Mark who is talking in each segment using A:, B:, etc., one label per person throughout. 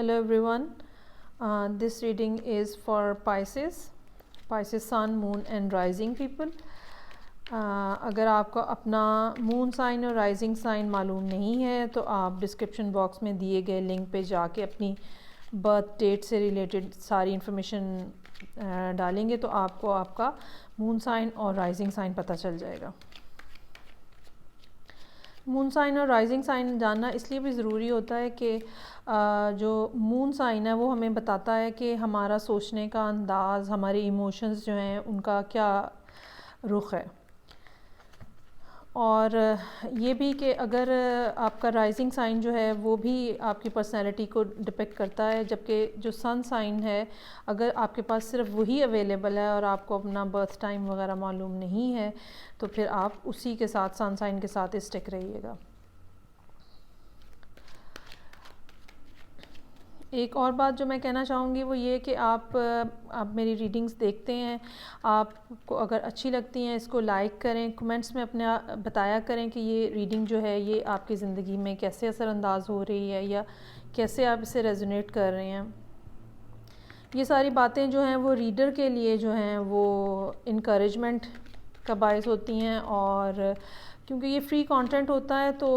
A: Hello everyone. This reading is for Pisces, Sun, Moon and Rising people. اگر آپ کو اپنا مون سائن اور رائزنگ سائن معلوم نہیں ہے تو آپ ڈسکرپشن باکس میں دیے گئے لنک پہ جا کے اپنی برتھ ڈیٹ سے ریلیٹڈ ساری انفارمیشن ڈالیں گے تو آپ کو آپ کا مون سائن اور رائزنگ سائن پتہ چل جائے گا. مون سائن اور رائزنگ سائن جاننا اس لیے بھی ضروری ہوتا ہے کہ جو مون سائن ہے وہ ہمیں بتاتا ہے کہ ہمارا سوچنے کا انداز، ہمارے ایموشنز جو ہیں ان کا کیا رخ ہے. اور یہ بھی کہ اگر آپ کا رائزنگ سائن جو ہے وہ بھی آپ کی پرسنالٹی کو ڈپیکٹ کرتا ہے، جبکہ جو سن سائن ہے اگر آپ کے پاس صرف وہی اویلیبل ہے اور آپ کو اپنا برتھ ٹائم وغیرہ معلوم نہیں ہے تو پھر آپ اسی کے ساتھ سن سائن کے ساتھ اسٹک رہیے گا. ایک اور بات جو میں کہنا چاہوں گی وہ یہ کہ آپ میری ریڈنگز دیکھتے ہیں، آپ کو اگر اچھی لگتی ہیں اس کو لائک کریں، کمنٹس میں اپنے بتایا کریں کہ یہ ریڈنگ جو ہے یہ آپ کی زندگی میں کیسے اثر انداز ہو رہی ہے یا کیسے آپ اسے ریزونیٹ کر رہے ہیں. یہ ساری باتیں جو ہیں وہ ریڈر کے لیے جو ہیں وہ انکریجمنٹ کا باعث ہوتی ہیں، اور کیونکہ یہ فری کانٹینٹ ہوتا ہے تو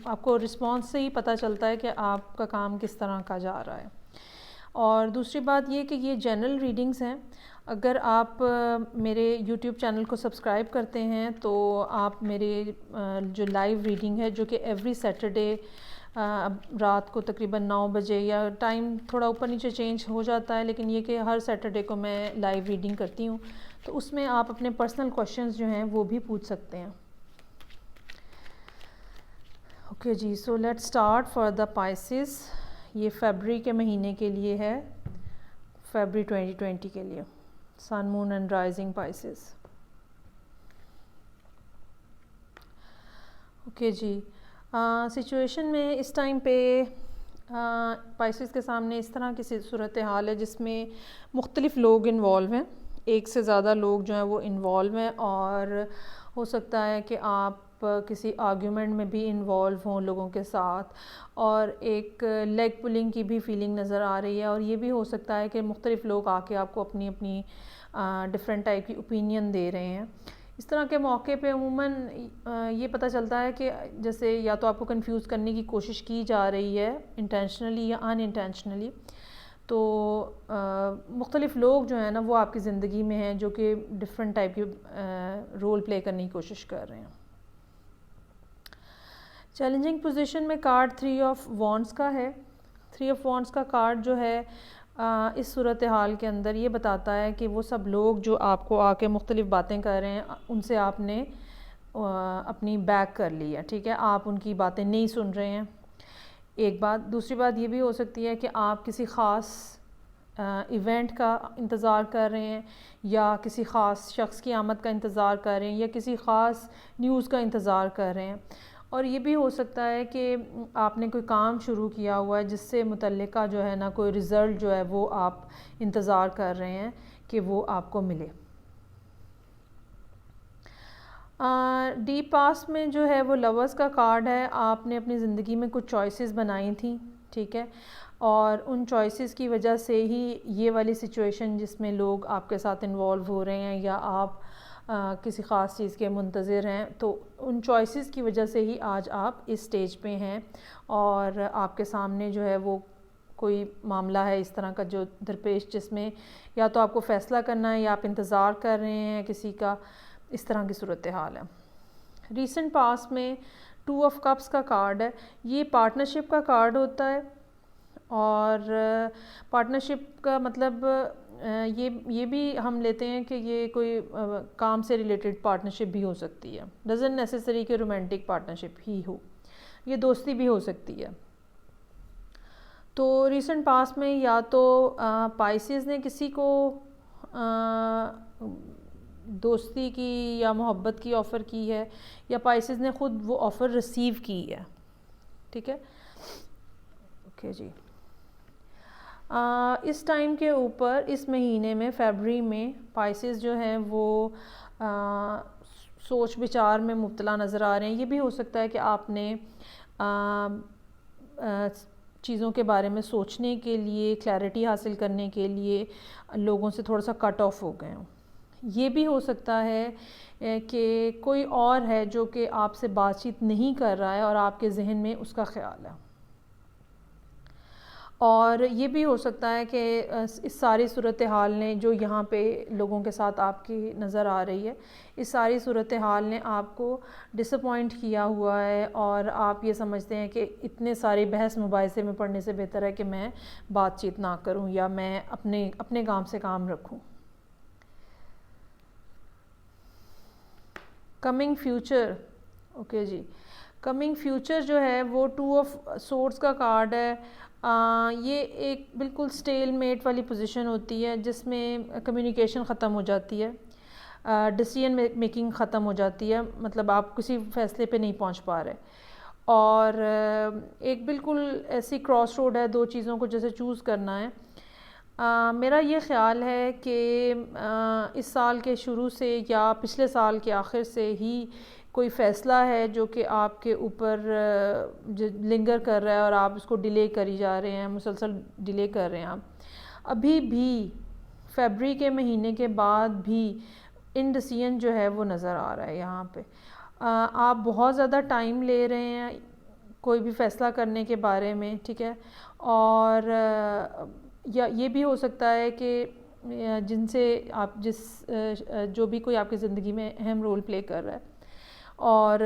A: آپ کو رسپانس سے ہی پتہ چلتا ہے کہ آپ کا کام کس طرح کا جا رہا ہے. اور دوسری بات یہ کہ یہ جنرل ریڈنگز ہیں. اگر آپ میرے یوٹیوب چینل کو سبسکرائب کرتے ہیں تو آپ میرے جو لائیو ریڈنگ ہے جو کہ ایوری سیٹرڈے رات کو تقریباً 9 بجے، یا ٹائم تھوڑا اوپر نیچے چینج ہو جاتا ہے لیکن یہ کہ ہر سیٹرڈے کو میں لائیو ریڈنگ کرتی ہوں، تو اس میں آپ اپنے پرسنل کویشچنز جو ہیں وہ بھی پوچھ سکتے ہیں. اوکے جی، so let start for the Pisces. یہ فیبری کے مہینے کے لیے ہے، فیبری 2020 کے لیے. Sun, moon and rising Pisces. Okay جی، سچویشن میں اس ٹائم پہ پائسز کے سامنے اس طرح کی صورتحال ہے جس میں مختلف لوگ انوالو ہیں، ایک سے زیادہ لوگ جو ہیں وہ انوالو ہیں، اور ہو سکتا ہے کہ آپ کسی آرگیومنٹ میں بھی انوالو ہوں لوگوں کے ساتھ، اور ایک لیگ پولنگ کی بھی فیلنگ نظر آ رہی ہے. اور یہ بھی ہو سکتا ہے کہ مختلف لوگ آ کے آپ کو اپنی اپنی ڈفرینٹ ٹائپ کی اوپینین دے رہے ہیں. اس طرح کے موقع پہ عموماً یہ پتہ چلتا ہے کہ جیسے یا تو آپ کو کنفیوز کرنے کی کوشش کی جا رہی ہے انٹینشنلی یا ان انٹینشنلی، تو مختلف لوگ جو ہیں نا وہ آپ کی زندگی میں ہیں جو کہ ڈفرینٹ ٹائپ کی رول پلے کرنے کی کوشش کر رہے ہیں. چیلنجنگ پوزیشن میں کارڈ 3 آف وانڈس کا ہے. 3 آف وانڈس کا کارڈ جو ہے اس صورتحال کے اندر یہ بتاتا ہے کہ وہ سب لوگ جو آپ کو آ کے مختلف باتیں کر رہے ہیں ان سے آپ نے اپنی بیک کر لی ہے، ٹھیک ہے، آپ ان کی باتیں نہیں سن رہے ہیں. ایک بات. دوسری بات یہ بھی ہو سکتی ہے کہ آپ کسی خاص ایونٹ کا انتظار کر رہے ہیں، یا کسی خاص شخص کی آمد کا انتظار کر رہے ہیں، یا کسی خاص نیوز کا انتظار کر رہے ہیں. اور یہ بھی ہو سکتا ہے کہ آپ نے کوئی کام شروع کیا ہوا ہے جس سے متعلقہ جو ہے نا کوئی رزلٹ جو ہے وہ آپ انتظار کر رہے ہیں کہ وہ آپ کو ملے. ڈیپ پاسٹ میں جو ہے وہ لورز کا کارڈ ہے. آپ نے اپنی زندگی میں کچھ چوائسیز بنائی تھیں، ٹھیک ہے، اور ان چوائسیز کی وجہ سے ہی یہ والی سچویشن جس میں لوگ آپ کے ساتھ انوالو ہو رہے ہیں یا آپ کسی خاص چیز کے منتظر ہیں، تو ان چوائسیز کی وجہ سے ہی آج آپ اس سٹیج پہ ہیں، اور آپ کے سامنے جو ہے وہ کوئی معاملہ ہے اس طرح کا جو درپیش، جس میں یا تو آپ کو فیصلہ کرنا ہے یا آپ انتظار کر رہے ہیں کسی کا، اس طرح کی صورتحال ہے. ریسنٹ پاس میں 2 آف کپس کا کارڈ ہے. یہ پارٹنرشپ کا کارڈ ہوتا ہے، اور پارٹنرشپ کا مطلب یہ بھی ہم لیتے ہیں کہ یہ کوئی کام سے ریلیٹڈ پارٹنرشپ بھی ہو سکتی ہے. ڈزنٹ نیسیسری کہ رومانٹک پارٹنرشپ ہی ہو، یہ دوستی بھی ہو سکتی ہے. تو ریسنٹ پاس میں یا تو پائسز نے کسی کو دوستی کی یا محبت کی آفر کی ہے، یا پائسز نے خود وہ آفر ریسیو کی ہے، ٹھیک ہے. اوکے جی، اس ٹائم کے اوپر اس مہینے میں فیبری میں پائسز جو ہیں وہ سوچ بچار میں مبتلا نظر آ رہے ہیں. یہ بھی ہو سکتا ہے کہ آپ نے چیزوں کے بارے میں سوچنے کے لیے، کلیئرٹی حاصل کرنے کے لیے لوگوں سے تھوڑا سا کٹ آف ہو گئے ہوں۔ یہ بھی ہو سکتا ہے کہ کوئی اور ہے جو کہ آپ سے بات چیت نہیں کر رہا ہے اور آپ کے ذہن میں اس کا خیال ہے، اور یہ بھی ہو سکتا ہے کہ اس ساری صورتحال نے جو یہاں پہ لوگوں کے ساتھ آپ کی نظر آ رہی ہے، اس ساری صورتحال نے آپ کو ڈس اپوائنٹ کیا ہوا ہے، اور آپ یہ سمجھتے ہیں کہ اتنے سارے بحث مباحثے میں پڑھنے سے بہتر ہے کہ میں بات چیت نہ کروں یا میں اپنے کام سے کام رکھوں۔ کمنگ فیوچر، اوکے جی، کمنگ فیوچر جو ہے وہ 2 آف سورڈز کا کارڈ ہے۔ یہ ایک بالکل اسٹیل میٹ والی پوزیشن ہوتی ہے جس میں کمیونیکیشن ختم ہو جاتی ہے، ڈیسیژن میکنگ ختم ہو جاتی ہے، مطلب آپ کسی فیصلے پہ نہیں پہنچ پا رہے، اور ایک بالکل ایسی کراس روڈ ہے، دو چیزوں کو جیسے چوز کرنا ہے۔ میرا یہ خیال ہے کہ اس سال کے شروع سے یا پچھلے سال کے آخر سے ہی کوئی فیصلہ ہے جو کہ آپ کے اوپر لنگر کر رہا ہے اور آپ اس کو ڈیلے کری جا رہے ہیں، مسلسل ڈیلے کر رہے ہیں آپ ابھی بھی، فیبری کے مہینے کے بعد بھی انڈیسیژن جو ہے وہ نظر آ رہا ہے یہاں پہ۔ آپ بہت زیادہ ٹائم لے رہے ہیں کوئی بھی فیصلہ کرنے کے بارے میں، ٹھیک ہے، اور یا یہ بھی ہو سکتا ہے کہ جن سے آپ جو بھی کوئی آپ کی زندگی میں اہم رول پلے کر رہا ہے، اور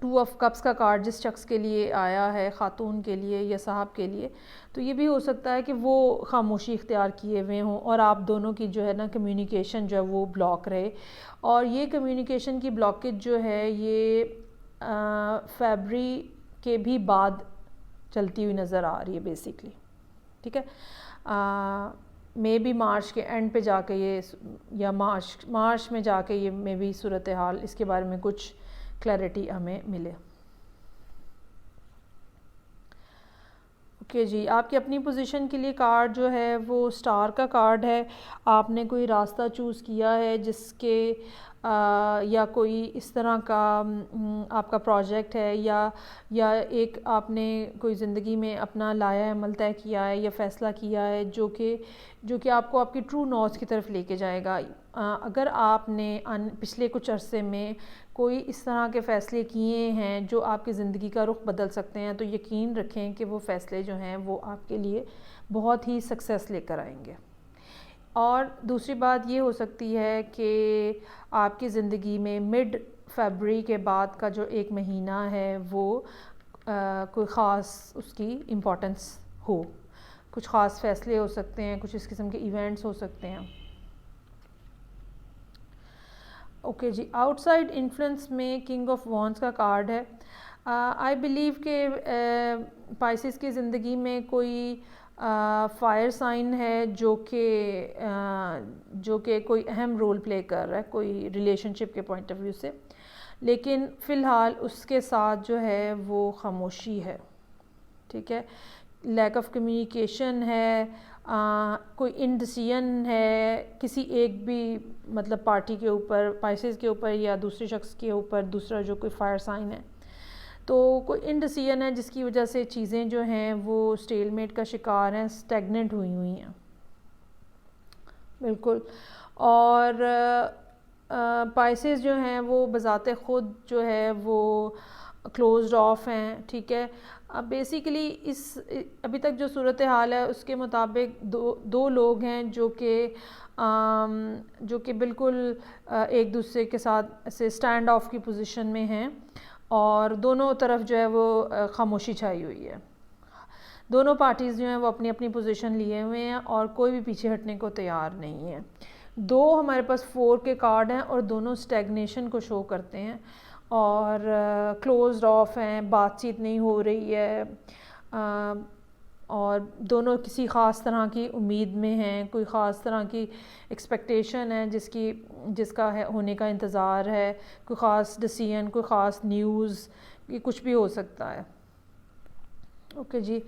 A: 2 آف کپس کا کارڈ جس شخص کے لیے آیا ہے، خاتون کے لیے یا صاحب کے لیے، تو یہ بھی ہو سکتا ہے کہ وہ خاموشی اختیار کیے ہوئے ہوں اور آپ دونوں کی جو ہے نا کمیونیکیشن جو ہے وہ بلاک رہے، اور یہ کمیونیکیشن کی بلاکیج جو ہے یہ فیبری کے بھی بعد چلتی ہوئی نظر آ رہی ہے بیسکلی، ٹھیک ہے، مے بی مارچ کے اینڈ پہ جا کے یہ، یا مارچ میں جا کے یہ مے بی صورتحال اس کے بارے میں کچھ کلیئرٹی ہمیں ملے۔ اوکے جی، آپ کی اپنی پوزیشن کے لیے کارڈ جو ہے وہ اسٹار کا کارڈ ہے۔ آپ نے کوئی راستہ چوز کیا ہے جس کے یا کوئی اس طرح کا آپ کا پروجیکٹ ہے، یا ایک آپ نے کوئی زندگی میں اپنا لایا عمل طے کیا ہے یا فیصلہ کیا ہے جو کہ آپ کو آپ کی ٹرو نارتھ کی طرف لے کے جائے گا۔ اگر آپ نے پچھلے کچھ عرصے میں کوئی اس طرح کے فیصلے کیے ہیں جو آپ کی زندگی کا رخ بدل سکتے ہیں، تو یقین رکھیں کہ وہ فیصلے جو ہیں وہ آپ کے لیے بہت ہی سکسیس لے کر آئیں گے۔ اور دوسری بات یہ ہو سکتی ہے کہ آپ کی زندگی میں مڈ فیبری کے بعد کا جو ایک مہینہ ہے وہ کوئی خاص اس کی امپورٹنس ہو، کچھ خاص فیصلے ہو سکتے ہیں، کچھ اس قسم کے ایونٹس ہو سکتے ہیں۔ اوکے جی، آؤٹ سائڈ انفلوئنس میں کنگ آف وانس کا کارڈ ہے۔ آئی بلیو کہ پائسز کی زندگی میں کوئی فائر سائن ہے جو کہ کوئی اہم رول پلے کر رہا ہے کوئی ریلیشن شپ کے پوائنٹ آف ویو سے، لیکن فی الحال اس کے ساتھ جو ہے وہ خاموشی ہے، ٹھیک ہے، لیک آف کمیونیکیشن ہے، کوئی انڈیسیژن ہے کسی ایک بھی مطلب پارٹی کے اوپر، پائسز کے اوپر یا دوسرے شخص کے اوپر، دوسرا جو کوئی فائر سائن ہے، تو کوئی انڈیسیژن ہے جس کی وجہ سے چیزیں جو ہیں وہ اسٹیل میٹ کا شکار ہیں، اسٹیگننٹ ہوئی ہیں بالکل۔ اور پائسز جو ہیں وہ بذات خود جو ہے وہ کلوزڈ آف ہیں، ٹھیک ہے۔ اب بیسیکلی ابھی تک جو صورتحال ہے اس کے مطابق دو لوگ ہیں جو کہ بالکل ایک دوسرے کے ساتھ ایسے اسٹینڈ آف کی پوزیشن میں ہیں، اور دونوں طرف جو ہے وہ خاموشی چھائی ہوئی ہے، دونوں پارٹیز جو ہیں وہ اپنی اپنی پوزیشن لیے ہوئے ہیں اور کوئی بھی پیچھے ہٹنے کو تیار نہیں ہے۔ دو ہمارے پاس 4 کے کارڈ ہیں اور دونوں اسٹیگنیشن کو شو کرتے ہیں اور کلوزڈ آف ہیں، بات چیت نہیں ہو رہی ہے، اور دونوں کسی خاص طرح کی امید میں ہیں، کوئی خاص طرح کی ایکسپیکٹیشن ہے جس کا ہونے کا انتظار ہے، کوئی خاص ڈیسیژن، کوئی خاص نیوز، یہ کچھ بھی ہو سکتا ہے۔ اوکے جی،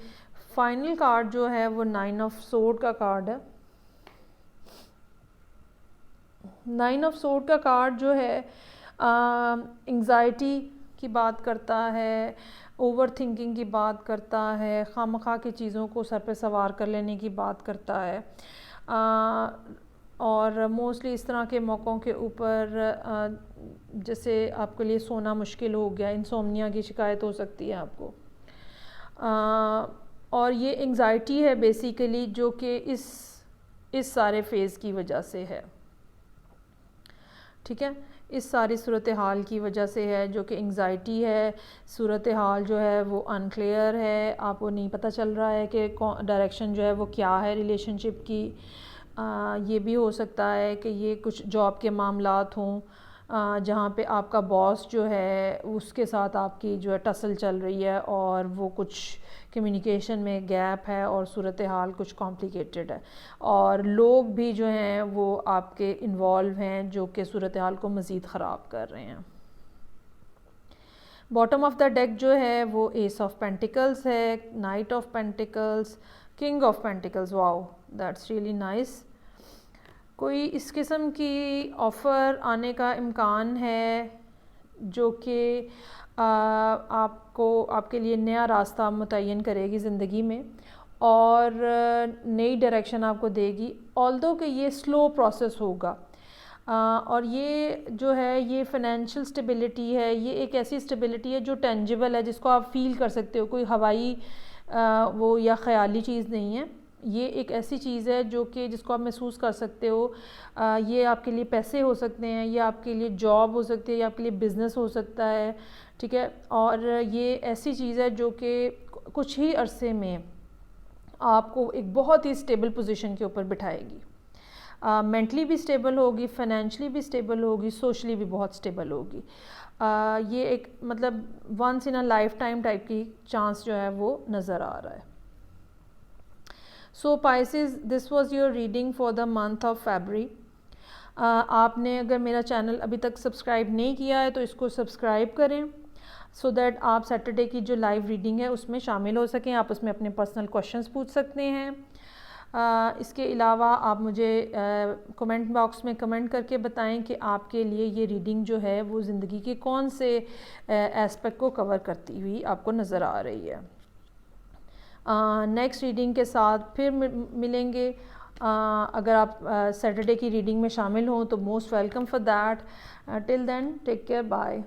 A: فائنل کارڈ جو ہے وہ 9 آف سورڈ کا کارڈ ہے۔ 9 آف سورڈ کا کارڈ جو ہے انگزائٹی کی بات کرتا ہے، اوور تھنکنگ کی بات کرتا ہے، خواہ کی چیزوں کو سر پہ سوار کر لینے کی بات کرتا ہے، اور موسٹلی اس طرح کے موقعوں کے اوپر جیسے آپ کے لیے سونا مشکل ہو گیا، انسومنیا کی شکایت ہو سکتی ہے آپ کو، اور یہ انگزائٹی ہے بیسیکلی جو کہ اس سارے فیز کی وجہ سے ہے، ٹھیک ہے، اس ساری صورتحال کی وجہ سے ہے جو کہ انگزائٹی ہے، صورتحال جو ہے وہ انکلیئر ہے، آپ کو نہیں پتہ چل رہا ہے کہ ڈائریکشن جو ہے وہ کیا ہے ریلیشن شپ کی، یہ بھی ہو سکتا ہے کہ یہ کچھ جاب کے معاملات ہوں جہاں پہ آپ کا باس جو ہے اس کے ساتھ آپ کی جو ہے ٹسل چل رہی ہے اور وہ کچھ کمیونیکیشن میں گیپ ہے اور صورتحال کچھ کمپلیکیٹڈ ہے، اور لوگ بھی جو ہیں وہ آپ کے انوالو ہیں جو کہ صورتحال کو مزید خراب کر رہے ہیں۔ باٹم آف دا ڈیک جو ہے وہ ایس آف پینٹیکلز ہے، knight of pentacles, king of pentacles, wow that's really nice. کوئی اس قسم کی آفر آنے کا امکان ہے جو کہ آپ کے لیے نیا راستہ متعین کرے گی زندگی میں اور نئی ڈائریکشن آپ کو دے گی، آلدو کہ یہ سلو پروسیس ہوگا، اور یہ جو ہے یہ فائنینشیل اسٹیبلٹی ہے، یہ ایک ایسی اسٹیبلٹی ہے جو ٹینجیبل ہے، جس کو آپ فیل کر سکتے ہو، کوئی ہوائی وہ یا خیالی چیز نہیں ہے، یہ ایک ایسی چیز ہے جو کہ جس کو آپ محسوس کر سکتے ہو، یہ آپ کے لیے پیسے ہو سکتے ہیں، یہ آپ کے لیے جاب ہو سکتی ہے، یہ آپ کے لیے بزنس ہو سکتا ہے، ٹھیک ہے، اور یہ ایسی چیز ہے جو کہ کچھ ہی عرصے میں آپ کو ایک بہت ہی اسٹیبل پوزیشن کے اوپر بٹھائے گی، مینٹلی بھی اسٹیبل ہوگی، فائنینشلی بھی اسٹیبل ہوگی، سوشلی بھی بہت اسٹیبل ہوگی، یہ ایک مطلب once in a lifetime type کی چانس جو ہے وہ نظر آ رہا ہے۔ So Pisces, this was your reading for the month of February. آپ نے اگر میرا چینل ابھی تک سبسکرائب نہیں کیا ہے تو اس کو سبسکرائب کریں سو دیٹ آپ سیٹرڈے کی جو لائیو ریڈنگ ہے اس میں شامل ہو سکیں، آپ اس میں اپنے پرسنل کویشچنز پوچھ سکتے ہیں۔ اس کے علاوہ آپ مجھے کمنٹ باکس میں کمنٹ کر کے بتائیں کہ آپ کے لیے یہ ریڈنگ جو ہے وہ زندگی کے کون سے ایسپیکٹ کو کور کرتی ہوئی آپ کو نظر آ رہی ہے۔ نیکسٹ ریڈنگ کے ساتھ پھر ملیں گے، اگر آپ سیٹرڈے کی ریڈنگ میں شامل ہوں تو most welcome for that, till then take care, bye.